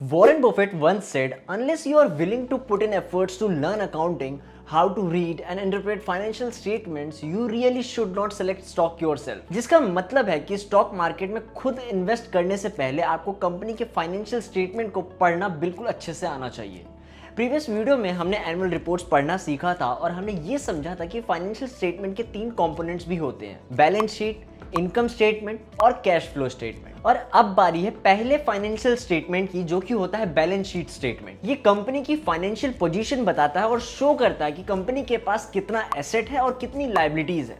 Warren Buffett once said, unless you are willing to put in efforts to learn accounting, how to read and interpret financial statements, you really should not select stock yourself. जिसका मतलब है कि stock market में खुद invest करने से पहले आपको कंपनी के फाइनेंशियल स्टेटमेंट को पढ़ना बिल्कुल अच्छे से आना चाहिए। प्रीवियस वीडियो में हमने एनुअल रिपोर्ट्स पढ़ना सीखा था और हमने ये समझा था कि फाइनेंशियल स्टेटमेंट के 3 कंपोनेंट्स भी होते हैं, बैलेंस शीट, इनकम स्टेटमेंट और कैश फ्लो स्टेटमेंट। और अब बारी है पहले फाइनेंशियल स्टेटमेंट की, जो कि होता है बैलेंस शीट स्टेटमेंट। ये कंपनी की फाइनेंशियल पोजीशन बताता है और शो करता है कि कंपनी के पास कितना एसेट है और कितनी लायबिलिटीज है।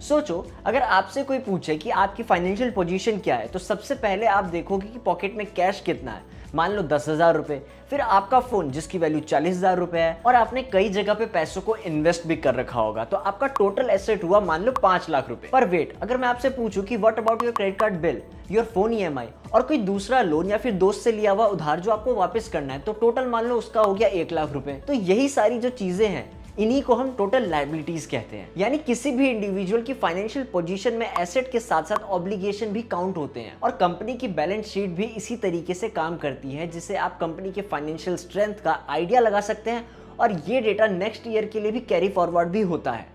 सोचो, अगर आपसे कोई पूछे कि आपकी फाइनेंशियल पोजीशन क्या है, तो सबसे पहले आप देखोगे कि पॉकेट में कैश कितना है। मान लो 10,000 रुपए, फिर आपका फोन जिसकी वैल्यू 40,000 रुपए है और आपने कई जगह पे पैसों को इन्वेस्ट भी कर रखा होगा, तो आपका टोटल एसेट हुआ मान लो 5 लाख रुपए। पर वेट, अगर मैं आपसे पूछूं कि what about your credit card bill, your phone EMI और कोई दूसरा लोन या फिर दोस्त से लिया हुआ उधार जो आपको वापस करना है, तो टोटल मान लो उसका हो गया 1 लाख रुपए। तो यही सारी जो चीजें हैं, इन्हीं को हम टोटल लायबिलिटीज कहते हैं। यानी किसी भी इंडिविजुअल की फाइनेंशियल पोजीशन में एसेट के साथ साथ ऑब्लिगेशन भी काउंट होते हैं और कंपनी की बैलेंस शीट भी इसी तरीके से काम करती है, जिससे आप कंपनी के फाइनेंशियल स्ट्रेंथ का आइडिया लगा सकते हैं और ये डेटा नेक्स्ट ईयर के लिए भी कैरी फॉरवर्ड भी होता है।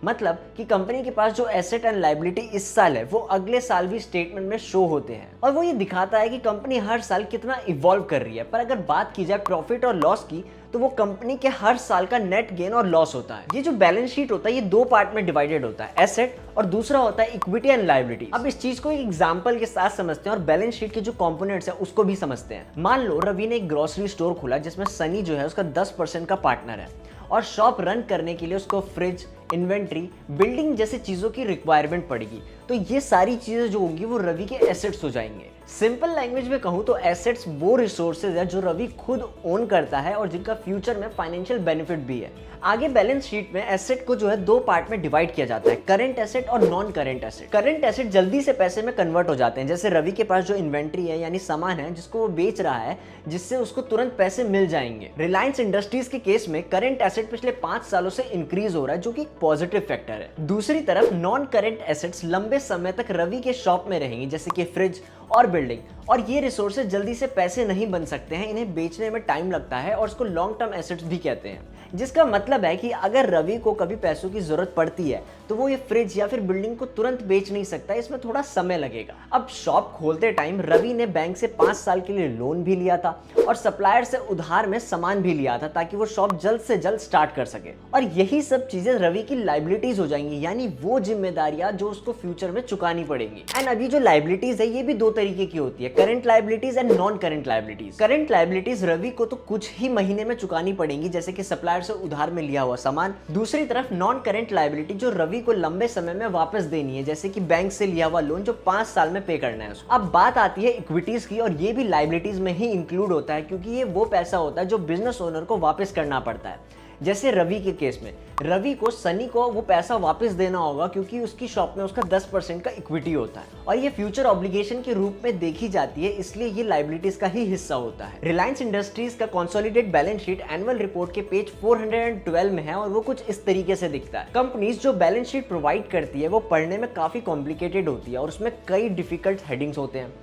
मतलब कि कंपनी के पास जो एसेट एंड लायबिलिटी इस साल है, वो अगले साल भी स्टेटमेंट में शो होते हैं और वो ये दिखाता है कि कंपनी हर साल कितना इवॉल्व कर रही है। पर अगर बात की जाए प्रॉफिट और लॉस की, तो वो कंपनी के हर साल का नेट गेन और लॉस होता है। ये जो बैलेंस शीट होता है, ये 2 पार्ट में डिवाइडेड होता है, एसेट और दूसरा होता है इक्विटी एंड लायबिलिटी। अब इस चीज को एक एग्जांपल के साथ समझते हैं और बैलेंस शीट के जो कंपोनेंट्स है उसको भी समझते हैं। मान लो रवि ने एक ग्रोसरी स्टोर खोला जिसमें सनी जो है उसका 10% का पार्टनर है और शॉप रन करने के लिए उसको फ्रिज, इन्वेंट्री, बिल्डिंग जैसी चीजों की रिक्वायरमेंट पड़ेगी। तो ये सारी चीजें जो होंगी वो रवि के एसेट्स हो जाएंगे। सिंपल लैंग्वेज में कहूं तो एसेट्स वो रिसोर्सेज है जो रवि खुद ओन करता है और जिनका फ्यूचर में फाइनेंशियल बेनिफिट भी है। आगे बैलेंस शीट में एसेट को जो है 2 पार्ट में डिवाइड किया जाता है, करंट एसेट और non current asset. Current asset जल्दी से पैसे में कन्वर्ट हो जाते हैं, जैसे रवि के पास जो इन्वेंट्री है यानी सामान है जिसको वो बेच रहा है, जिससे उसको तुरंत पैसे मिल जाएंगे। रिलायंस इंडस्ट्रीज के केस में करंट एसेट पिछले 5 सालों से इंक्रीज हो रहा है, जो कि एक पॉजिटिव फैक्टर है। दूसरी तरफ नॉन करंट एसेट्स लंबे समय तक रवि के शॉप में रहेंगी, जैसे कि फ्रिज और बिल्डिंग, और ये रिसोर्सेज जल्दी से पैसे नहीं बन सकते हैं, इन्हें बेचने में टाइम लगता है और इसको लॉन्ग टर्म एसेट्स भी कहते हैं। जिसका मतलब है कि अगर रवि को कभी पैसों की जरूरत पड़ती है तो वो ये फ्रिज या फिर बिल्डिंग को तुरंत बेच नहीं सकता, इसमें थोड़ा समय लगेगा। अब शॉप खोलते टाइम रवि ने बैंक से 5 साल के लिए लोन भी लिया था और सप्लायर से उधार में सामान भी लिया था, ताकि वो शॉप जल्द से जल्द स्टार्ट कर सके। और यही सब चीजें रवि की लायबिलिटीज हो जाएंगी, यानी वो जिम्मेदारियां जो उसको फ्यूचर में चुकानी पड़ेंगी। एंड अभी जो लायबिलिटीज है ये भी 2 तरीके की होती है, current liabilities and non current liabilities. Current liabilities Ravi को तो कुछ ही महीने में चुकानी पड़ेंगी, जैसे कि सप्लायर से उधार में लिया हुआ सामान। दूसरी तरफ नॉन करंट लायबिलिटी जो रवि को लंबे समय में वापस देनी है, जैसे कि बैंक से लिया हुआ लोन जो 5 साल में पे करना है उसको। अब बात आती है इक्विटीज की, और ये भी लायबिलिटीज में ही इंक्लूड होता है, क्योंकि ये वो पैसा होता है जो बिजनेस ओनर को वापस करना पड़ता है। जैसे रवि के केस में रवि को सनी को वो पैसा वापस देना होगा, क्योंकि उसकी शॉप में उसका 10% का इक्विटी होता है और ये फ्यूचर ऑब्लिगेशन के रूप में देखी जाती है, इसलिए ये लायबिलिटीज का ही हिस्सा होता है। रिलायंस इंडस्ट्रीज का consolidated balance sheet annual report के पेज 412 में है और वो कुछ इस तरीके से दिखता है। कंपनीज जो बैलेंस शीट प्रोवाइड करती है वो पढ़ने में काफी कॉम्प्लिकेटेड होती है और उसमें कई डिफिकल्ट हेडिंग्स होते हैं,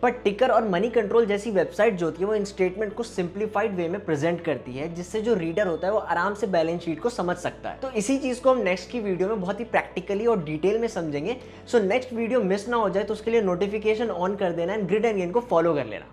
पर टिकर और मनी कंट्रोल जैसी वेबसाइट जो होती है वो इन स्टेटमेंट को सिंप्लीफाइड वे में प्रेजेंट करती है, जिससे जो रीडर होता है वो आराम से बैलेंस शीट को समझ सकता है। तो इसी चीज को हम नेक्स्ट की वीडियो में बहुत ही प्रैक्टिकली और डिटेल में समझेंगे। सो नेक्स्ट वीडियो मिस ना हो जाए तो उसके लिए नोटिफिकेशन ऑन कर देना एंड ग्रिड एंड गेन को फॉलो कर लेना।